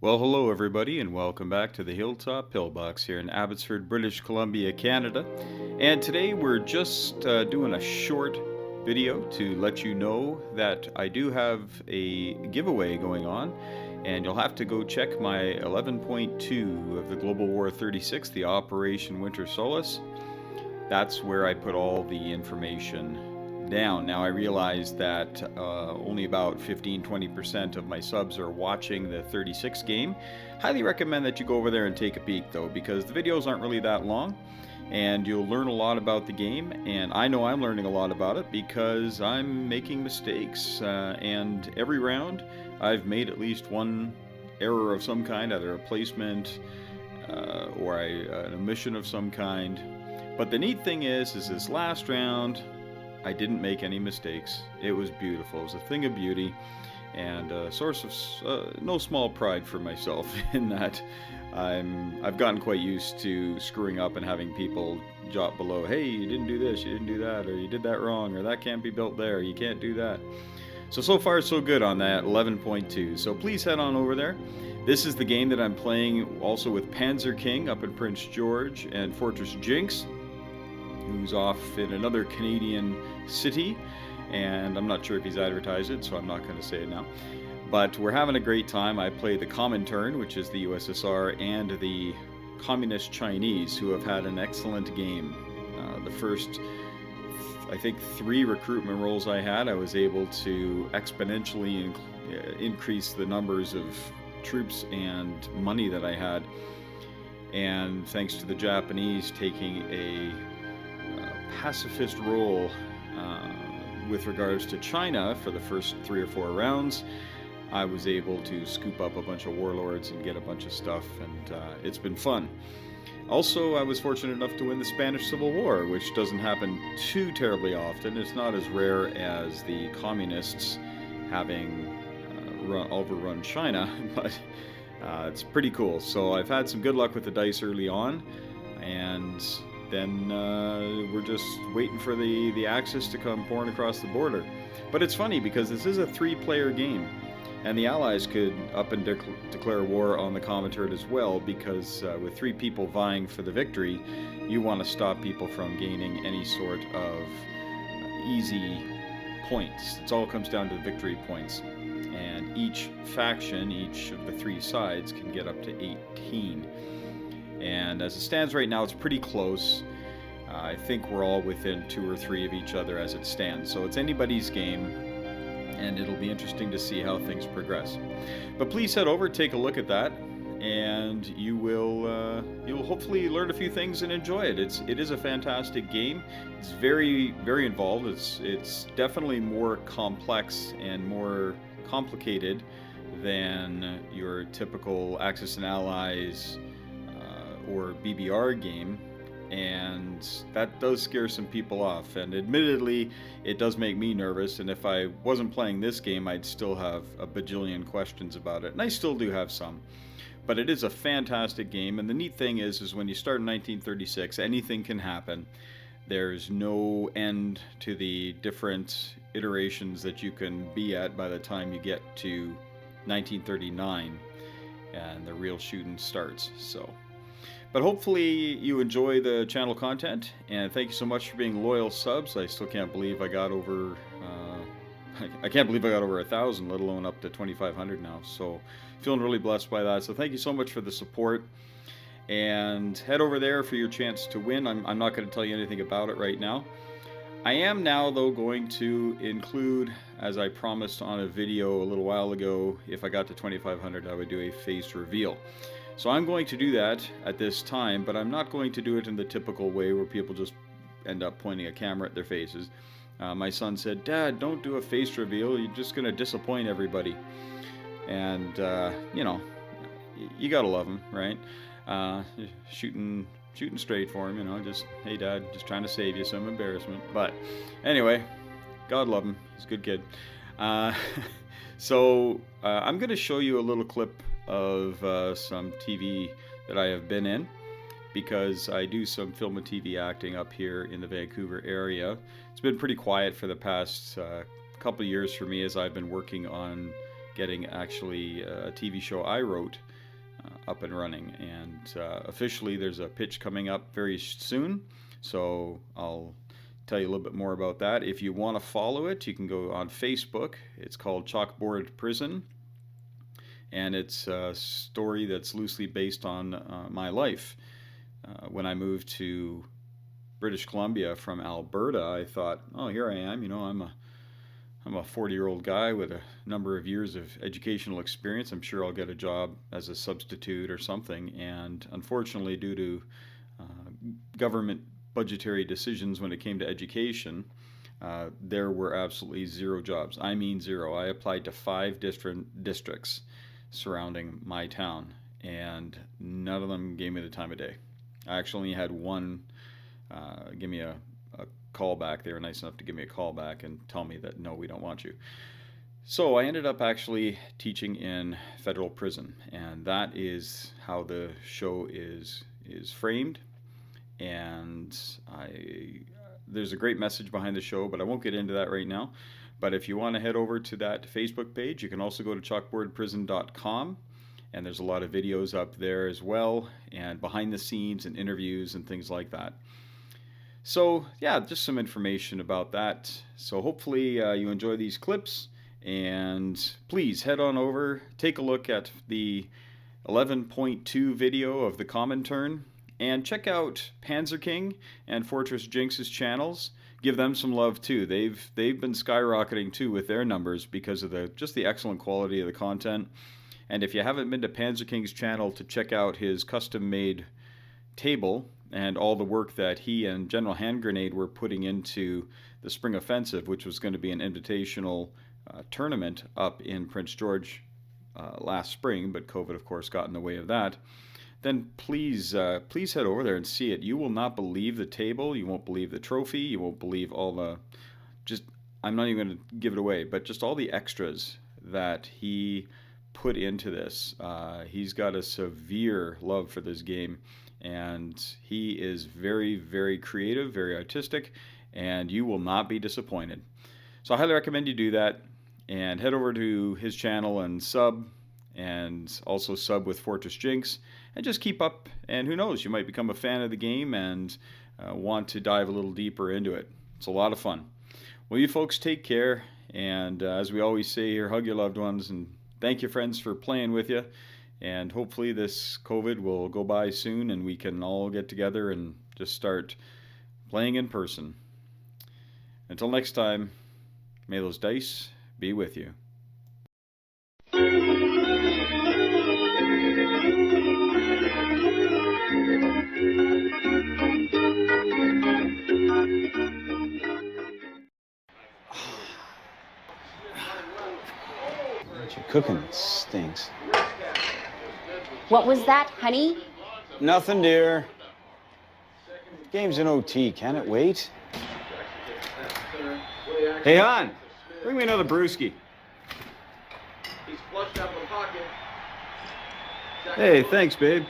Well, hello everybody, and welcome back to the Hilltop Pillbox here in Abbotsford, British Columbia, Canada. And today we're just doing a short video to let you know that I do have a giveaway going on, and you'll have to go check my 11.2 of the Global War 36, the Operation Winter Solace. That's where I put all the information down. Now I realize that only about 15-20% of my subs are watching the 36 game. Highly recommend that you go over there and take a peek though, because the videos aren't really that long and you'll learn a lot about the game, and I know I'm learning a lot about it because I'm making mistakes, and every round I've made at least one error of some kind, either a placement or an omission of some kind. But the neat thing is this last round I didn't make any mistakes. It was beautiful. It was a thing of beauty, and a source of no small pride for myself in that I've gotten quite used to screwing up and having people jot below, hey, you didn't do this, you didn't do that, or you did that wrong, or that can't be built there, you can't do that. So far so good on that 11.2. So please head on over there. This is the game that I'm playing also with Panzer King up in Prince George and Fortress Jinx, who's off in another Canadian city, and I'm not sure if he's advertised it, so I'm not going to say it now. But we're having a great time. I play the Comintern, which is the USSR, and the Communist Chinese, who have had an excellent game. The first, I think, 3 recruitment rolls I had, I was able to exponentially increase the numbers of troops and money that I had. And thanks to the Japanese taking a pacifist role with regards to China for the first 3 or 4 rounds, I was able to scoop up a bunch of warlords and get a bunch of stuff, and it's been fun. Also, I was fortunate enough to win the Spanish Civil War, which doesn't happen too terribly often. It's not as rare as the communists having overrun China, but it's pretty cool. So I've had some good luck with the dice early on, and then we're just waiting for the Axis to come pouring across the border. But it's funny because this is a 3-player game, and the Allies could up and declare war on the Comintern as well, because with 3 people vying for the victory, you want to stop people from gaining any sort of easy points. It all comes down to the victory points, and each faction, each of the 3 sides, can get up to 18. And as it stands right now, it's pretty close. I think we're all within 2 or 3 of each other as it stands. So it's anybody's game, and it'll be interesting to see how things progress. But please head over, take a look at that, and you'll hopefully learn a few things and enjoy it. It is a fantastic game. It's very, very involved. It's definitely more complex and more complicated than your typical Axis and Allies or BBR game, and that does scare some people off, and admittedly it does make me nervous, and if I wasn't playing this game I'd still have a bajillion questions about it, and I still do have some. But it is a fantastic game, and the neat thing is when you start in 1936, anything can happen. There's no end to the different iterations that you can be at by the time you get to 1939 and the real shooting starts. But hopefully you enjoy the channel content, and thank you so much for being loyal subs. I still can't believe I got over I can't believe I got over 1,000, let alone up to 2,500 now. So feeling really blessed by that. So thank you so much for the support, and head over there for your chance to win. I'm not going to tell you anything about it right now. I am now though going to include, as I promised on a video a little while ago, if I got to 2,500 I would do a face reveal. So I'm going to do that at this time, but I'm not going to do it in the typical way where people just end up pointing a camera at their faces. My son said, "Dad, don't do a face reveal, you're just going to disappoint everybody." And, you know, you gotta love him, right? Shooting straight for him, you know, just, hey Dad, just trying to save you some embarrassment. But anyway, God love him, he's a good kid. So I'm going to show you a little clip of some TV that I have been in, because I do some film and TV acting up here in the Vancouver area. It's been pretty quiet for the past couple of years for me, as I've been working on getting actually a TV show I wrote up and running. And officially there's a pitch coming up very soon, so I'll tell you a little bit more about that. If you want to follow it, you can go on Facebook. It's called Chalkboard Prison, and it's a story that's loosely based on my life. When I moved to British Columbia from Alberta, I thought, oh, here I am, I'm a 40-year-old guy with a number of years of educational experience. I'm sure I'll get a job as a substitute or something. And unfortunately, due to government budgetary decisions when it came to education, there were absolutely zero jobs. I mean zero. I applied to 5 different districts surrounding my town, and none of them gave me the time of day. I actually only had one give me a call back. They were nice enough to give me a call back and tell me that, no, we don't want you. So I ended up actually teaching in federal prison, and that is how the show is framed. And there's a great message behind the show, but I won't get into that right now. But if you want to head over to that Facebook page, you can also go to chalkboardprison.com, and there's a lot of videos up there as well, and behind the scenes and interviews and things like that. So yeah, just some information about that. So hopefully you enjoy these clips, and please head on over, take a look at the 11.2 video of the Comintern, and check out Panzer King and Fortress Jinx's channels. Give them some love too. They've been skyrocketing too with their numbers because of the excellent quality of the content. And if you haven't been to Panzer King's channel to check out his custom-made table and all the work that he and General Hand Grenade were putting into the Spring Offensive, which was going to be an invitational tournament up in Prince George last spring, but COVID, of course, got in the way of that, then please head over there and see it. You will not believe the table. You won't believe the trophy. You won't believe all the, I'm not even going to give it away, but just all the extras that he put into this. He's got a severe love for this game, and he is very, very creative, very artistic, and you will not be disappointed. So I highly recommend you do that, and head over to his channel and also sub with Fortress Jinx, and just keep up, and who knows, you might become a fan of the game and want to dive a little deeper into it. It's a lot of fun. Well, you folks take care, and as we always say here, hug your loved ones, and thank you, friends, for playing with you. And hopefully this COVID will go by soon and we can all get together and just start playing in person. Until next time, may those dice be with you. What you're cooking stinks. What was that, honey? Nothing, dear. Game's in OT. Can it wait? Hey, hon, bring me another brewski. He's flushed out of the pocket. Hey, thanks, babe.